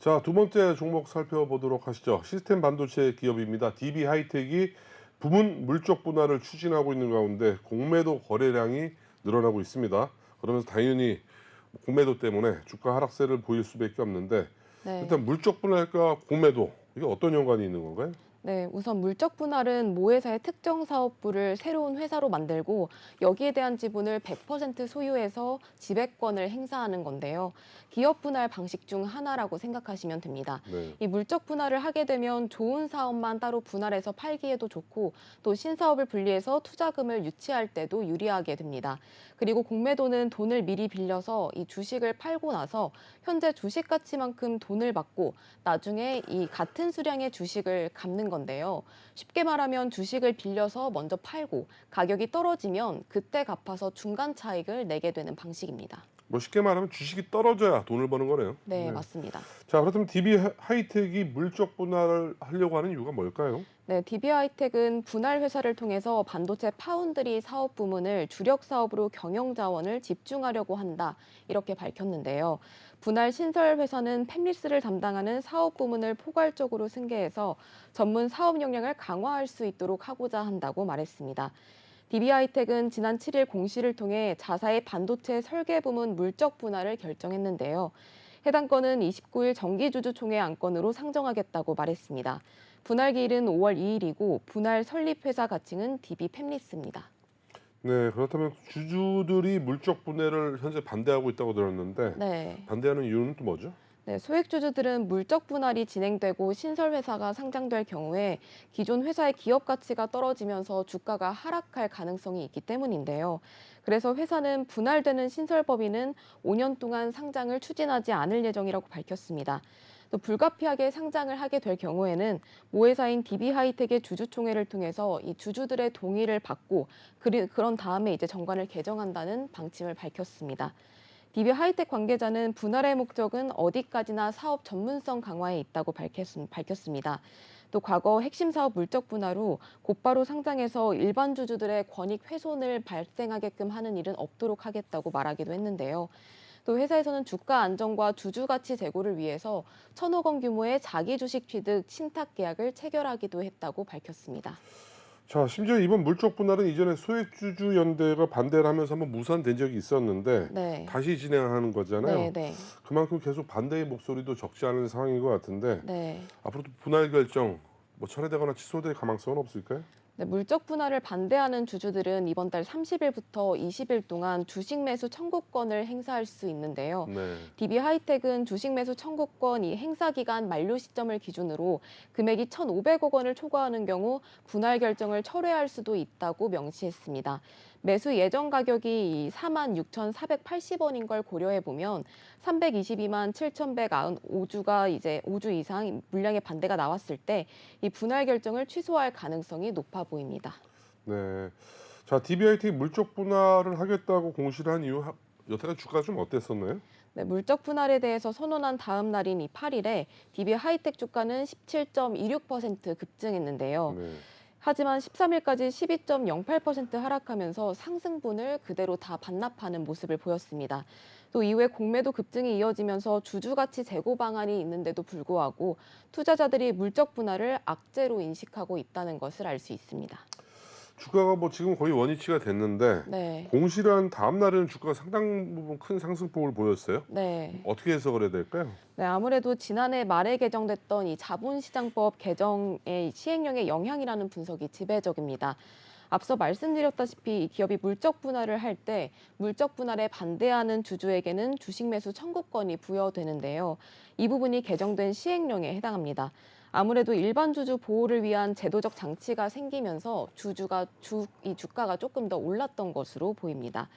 자, 두 번째 종목 살펴보도록 하시죠. 시스템 반도체 기업입니다. DB 하이텍이 부문 물적 분할을 추진하고 있는 가운데 공매도 거래량이 늘어나고 있습니다. 그러면서 당연히 공매도 때문에 주가 하락세를 보일 수밖에 없는데, 네. 일단 물적 분할과 공매도, 이게 어떤 연관이 있는 건가요? 네, 우선 물적 분할은 모 회사의 특정 사업부를 새로운 회사로 만들고 여기에 대한 지분을 100% 소유해서 지배권을 행사하는 건데요. 기업 분할 방식 중 하나라고 생각하시면 됩니다. 네. 이 물적 분할을 하게 되면 좋은 사업만 따로 분할해서 팔기에도 좋고 또 신사업을 분리해서 투자금을 유치할 때도 유리하게 됩니다. 그리고 공매도는 돈을 미리 빌려서 이 주식을 팔고 나서 현재 주식 가치만큼 돈을 받고 나중에 이 같은 수량의 주식을 갚는 건데요. 쉽게 말하면 주식을 빌려서 먼저 팔고 가격이 떨어지면 그때 갚아서 중간 차익을 내게 되는 방식입니다. 뭐 쉽게 말하면 주식이 떨어져야 돈을 버는 거네요. 네, 네. 맞습니다. 자, 그렇다면 DB 하이텍이 물적 분할을 하려고 하는 이유가 뭘까요? 네, DB하이텍은 분할 회사를 통해서 반도체 파운드리 사업 부문을 주력 사업으로 경영 자원을 집중하려고 한다. 이렇게 밝혔는데요. 분할 신설 회사는 팹리스를 담당하는 사업 부문을 포괄적으로 승계해서 전문 사업 역량을 강화할 수 있도록 하고자 한다고 말했습니다. DB하이텍은 지난 7일 공시를 통해 자사의 반도체 설계 부문 물적 분할을 결정했는데요. 해당 건은 29일 정기주주총회 안건으로 상정하겠다고 말했습니다. 분할 기일은 5월 2일이고 분할 설립 회사 가칭은 DB 팹리스입니다. 네, 그렇다면 주주들이 물적 분해를 현재 반대하고 있다고 들었는데, 네. 반대하는 이유는 또 뭐죠? 네, 소액주주들은 물적 분할이 진행되고 신설 회사가 상장될 경우에 기존 회사의 기업 가치가 떨어지면서 주가가 하락할 가능성이 있기 때문인데요. 그래서 회사는 분할되는 신설법인은 5년 동안 상장을 추진하지 않을 예정이라고 밝혔습니다. 또 불가피하게 상장을 하게 될 경우에는 모회사인 DB하이텍의 주주총회를 통해서 이 주주들의 동의를 받고 그런 다음에 이제 정관을 개정한다는 방침을 밝혔습니다. DB하이텍 관계자는 분할의 목적은 어디까지나 사업 전문성 강화에 있다고 밝혔습니다. 또 과거 핵심 사업 물적 분할 후 곧바로 상장해서 일반 주주들의 권익 훼손을 발생하게끔 하는 일은 없도록 하겠다고 말하기도 했는데요. 또 회사에서는 주가 안정과 주주 가치 제고를 위해서 1,000억 원 규모의 자기 주식 취득 신탁 계약을 체결하기도 했다고 밝혔습니다. 자, 심지어 이번 물적 분할은 이전에 소액주주연대가 반대를 하면서 한번 무산된 적이 있었는데 네. 다시 진행하는 네, 거잖아요. 네. 그만큼 계속 반대의 목소리도 적지 않은 상황인 것 같은데, 네. 앞으로도 분할 결정 뭐 철회되거나 취소될 가능성은 없을까요? 네, 물적 분할을 반대하는 주주들은 이번 달 30일부터 20일 동안 주식 매수 청구권을 행사할 수 있는데요. 네. DB하이텍은 주식 매수 청구권 이 행사 기간 만료 시점을 기준으로 금액이 1,500억 원을 초과하는 경우 분할 결정을 철회할 수도 있다고 명시했습니다. 매수 예정 가격이 46,480원인 걸 고려해 보면 322만 7,195주가 이제 5주 이상 물량의 반대가 나왔을 때 이 분할 결정을 취소할 가능성이 높아 보입니다. 네. 자, DB하이텍이 물적 분할을 하겠다고 공시를 한 이후 여태까지 주가가 좀 어땠었나요? 네, 물적 분할에 대해서 선언한 다음 날인 이 8일에 DB하이텍 주가는 17.26% 급증했는데요. 네. 하지만 13일까지 12.08% 하락하면서 상승분을 그대로 다 반납하는 모습을 보였습니다. 또 이후에 공매도 급증이 이어지면서 주주가치 재고 방안이 있는데도 불구하고 투자자들이 물적 분할을 악재로 인식하고 있다는 것을 알 수 있습니다. 주가가 뭐 지금 거의 원위치가 됐는데, 네. 공시를 한 다음 날에는 주가가 상당 부분 큰 상승폭을 보였어요. 네. 어떻게 해석을 해야 될까요? 네, 아무래도 지난해 말에 개정됐던 이 자본시장법 개정의 시행령의 영향이라는 분석이 지배적입니다. 앞서 말씀드렸다시피 이 기업이 물적 분할을 할 때 물적 분할에 반대하는 주주에게는 주식 매수 청구권이 부여되는데요. 이 부분이 개정된 시행령에 해당합니다. 아무래도 일반 주주 보호를 위한 제도적 장치가 생기면서 이 주가가 조금 더 올랐던 것으로 보입니다.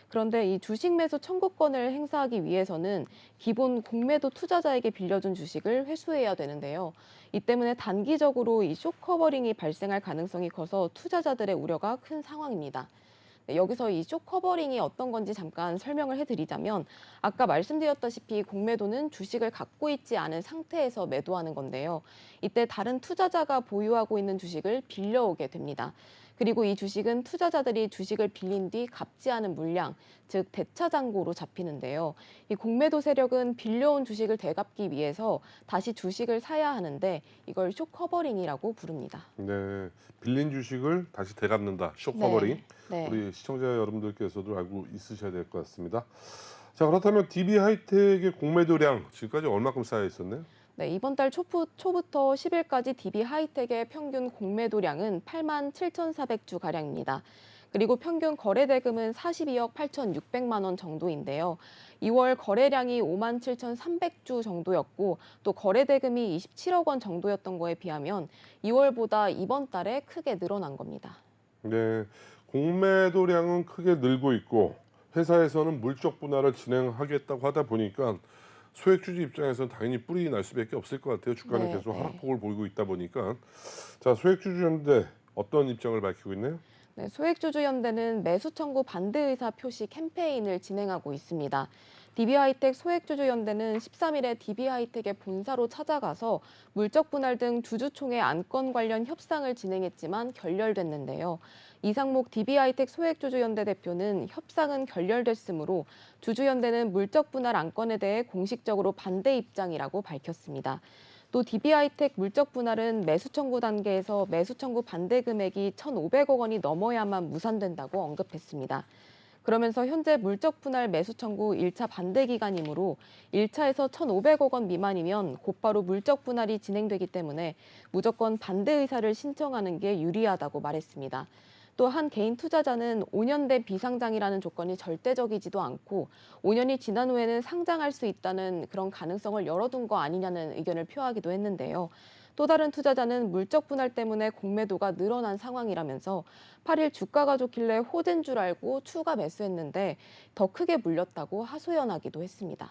그런데 이 주식 매수 청구권을 행사하기 위해서는 기본 공매도 투자자에게 빌려준 주식을 회수해야 되는데요. 이 때문에 단기적으로 이 숏커버링이 발생할 가능성이 커서 투자자들의 우려가 큰 상황입니다. 네, 여기서 이 숏커버링이 어떤 건지 잠깐 설명을 해드리자면 아까 말씀드렸다시피 공매도는 주식을 갖고 있지 않은 상태에서 매도하는 건데요. 이때 다른 투자자가 보유하고 있는 주식을 빌려오게 됩니다. 그리고 이 주식은 투자자들이 주식을 빌린 뒤 갚지 않은 물량, 즉 대차잔고로 잡히는데요. 이 공매도 세력은 빌려온 주식을 되갚기 위해서 다시 주식을 사야 하는데 이걸 숏커버링이라고 부릅니다. 네, 빌린 주식을 다시 되갚는다. 숏커버링. 네, 네. 우리 시청자 여러분들께서도 알고 있으셔야 될 것 같습니다. 자, 그렇다면 DB 하이텍의 공매도량 지금까지 얼마큼 쌓여 있었나요? 네, 이번 달 초부터 10일까지 DB 하이텍의 평균 공매도량은 8만 7,400주 가량입니다. 그리고 평균 거래 대금은 42억 8,600만 원 정도인데요. 2월 거래량이 5만 7,300주 정도였고 또 거래 대금이 27억 원 정도였던 거에 비하면 2월보다 이번 달에 크게 늘어난 겁니다. 네, 공매도량은 크게 늘고 있고 회사에서는 물적 분할을 진행하겠다고 하다 보니까 소액주주 입장에서는 당연히 뿔이 날 수밖에 없을 것 같아요. 주가는 네, 계속 네. 하락폭을 보이고 있다 보니까. 자, 소액주주연대 어떤 입장을 밝히고 있나요? 네, 소액주주연대는 매수 청구 반대 의사 표시 캠페인을 진행하고 있습니다. DB하이텍 소액주주연대는 13일에 DB하이텍의 본사로 찾아가서 물적 분할 등 주주총회 안건 관련 협상을 진행했지만 결렬됐는데요. 이상목 DB하이텍 소액주주연대 대표는 협상은 결렬됐으므로 주주연대는 물적 분할 안건에 대해 공식적으로 반대 입장이라고 밝혔습니다. 또 DB하이텍 물적 분할은 매수 청구 단계에서 매수 청구 반대 금액이 1,500억 원이 넘어야만 무산된다고 언급했습니다. 그러면서 현재 물적 분할 매수 청구 1차 반대 기간이므로 1차에서 1,500억 원 미만이면 곧바로 물적 분할이 진행되기 때문에 무조건 반대 의사를 신청하는 게 유리하다고 말했습니다. 또 한 개인 투자자는 5년 대 비상장이라는 조건이 절대적이지도 않고 5년이 지난 후에는 상장할 수 있다는 그런 가능성을 열어둔 거 아니냐는 의견을 표하기도 했는데요. 또 다른 투자자는 물적 분할 때문에 공매도가 늘어난 상황이라면서 8일 주가가 좋길래 호재인 줄 알고 추가 매수했는데 더 크게 물렸다고 하소연하기도 했습니다.